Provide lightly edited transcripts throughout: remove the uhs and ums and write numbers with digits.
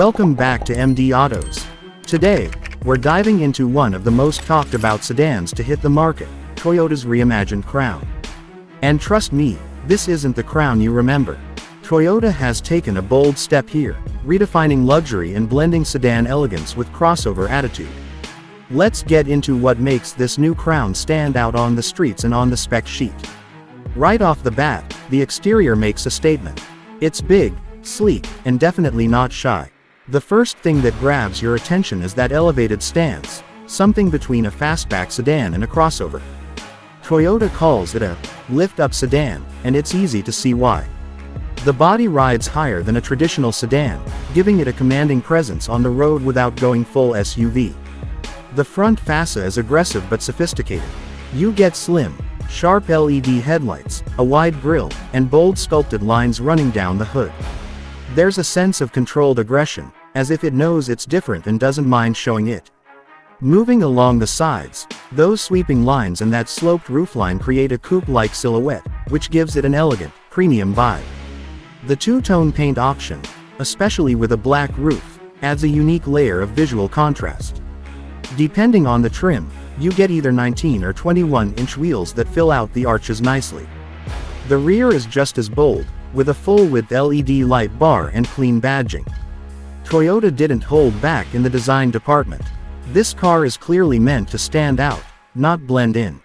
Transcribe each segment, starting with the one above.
Welcome back to MD Autos. Today, we're diving into one of the most talked about sedans to hit the market, Toyota's reimagined Crown. And trust me, this isn't the Crown you remember. Toyota has taken a bold step here, redefining luxury and blending sedan elegance with crossover attitude. Let's get into what makes this new Crown stand out on the streets and on the spec sheet. Right off the bat, the exterior makes a statement. It's big, sleek, and definitely not shy. The first thing that grabs your attention is that elevated stance, something between a fastback sedan and a crossover. Toyota calls it a lift-up sedan, and it's easy to see why. The body rides higher than a traditional sedan, giving it a commanding presence on the road without going full SUV. The front fascia is aggressive but sophisticated. You get slim, sharp LED headlights, a wide grille, and bold sculpted lines running down the hood. There's a sense of controlled aggression, as if it knows it's different and doesn't mind showing it. Moving along the sides, those sweeping lines and that sloped roofline create a coupe-like silhouette, which gives it an elegant, premium vibe. The two-tone paint option, especially with a black roof, adds a unique layer of visual contrast. Depending on the trim, you get either 19 or 21-inch wheels that fill out the arches nicely. The rear is just as bold, with a full-width LED light bar and clean badging. Toyota didn't hold back in the design department. This car is clearly meant to stand out, not blend in.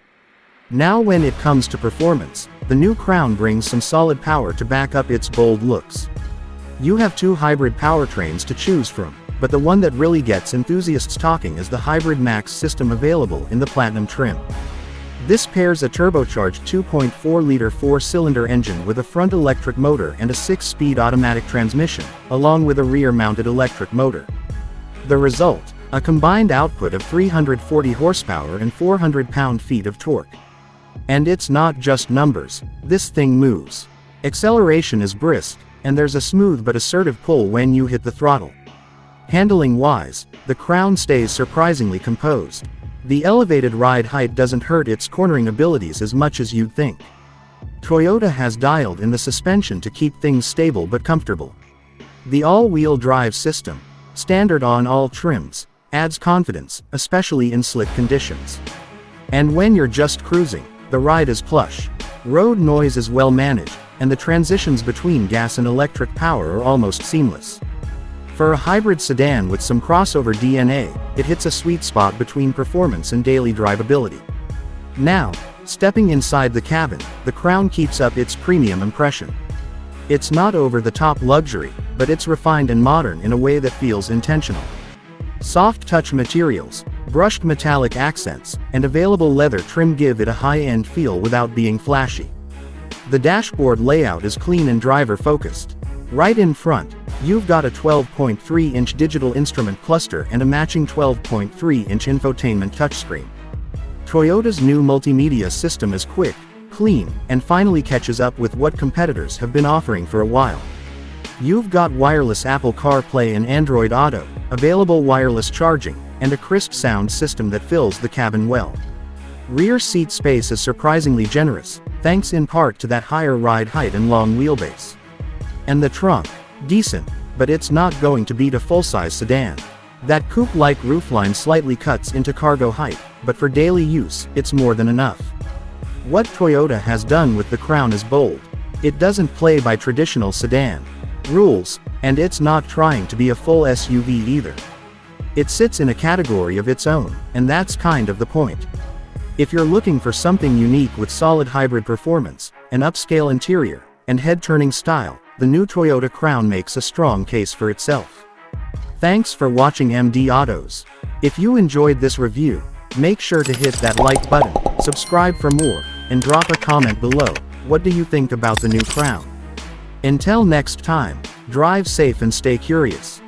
Now when it comes to performance, the new Crown brings some solid power to back up its bold looks. You have two hybrid powertrains to choose from, but the one that really gets enthusiasts talking is the Hybrid Max system available in the Platinum trim. This pairs a turbocharged 2.4-liter four-cylinder engine with a front electric motor and a 6-speed automatic transmission, along with a rear-mounted electric motor. The result, a combined output of 340 horsepower and 400 pound-feet of torque. And it's not just numbers, this thing moves. Acceleration is brisk, and there's a smooth but assertive pull when you hit the throttle. Handling-wise, the Crown stays surprisingly composed. The elevated ride height doesn't hurt its cornering abilities as much as you'd think. Toyota has dialed in the suspension to keep things stable but comfortable. The all-wheel drive system, standard on all trims, adds confidence, especially in slick conditions. And when you're just cruising, the ride is plush. Road noise is well managed, and the transitions between gas and electric power are almost seamless. For a hybrid sedan with some crossover DNA, it hits a sweet spot between performance and daily drivability. Now, stepping inside the cabin, the Crown keeps up its premium impression. It's not over-the-top luxury, but it's refined and modern in a way that feels intentional. Soft touch materials, brushed metallic accents, and available leather trim give it a high-end feel without being flashy. The dashboard layout is clean and driver-focused. Right in front, you've got a 12.3-inch digital instrument cluster and a matching 12.3-inch infotainment touchscreen. Toyota's new multimedia system is quick, clean, and finally catches up with what competitors have been offering for a while. You've got wireless Apple CarPlay and Android Auto, available wireless charging, and a crisp sound system that fills the cabin well. Rear seat space is surprisingly generous, thanks in part to that higher ride height and long wheelbase. And the trunk, decent, but it's not going to beat a full-size sedan. That coupe-like roofline slightly cuts into cargo height, but for daily use, it's more than enough. What Toyota has done with the Crown is bold. It doesn't play by traditional sedan rules, and it's not trying to be a full SUV either. It sits in a category of its own, and that's kind of the point. If you're looking for something unique with solid hybrid performance, an upscale interior, and head-turning style, the new Toyota Crown makes a strong case for itself. Thanks for watching MD Autos. If you enjoyed this review, make sure to hit that like button, subscribe for more, and drop a comment below. What do you think about the new Crown? Until next time, drive safe and stay curious.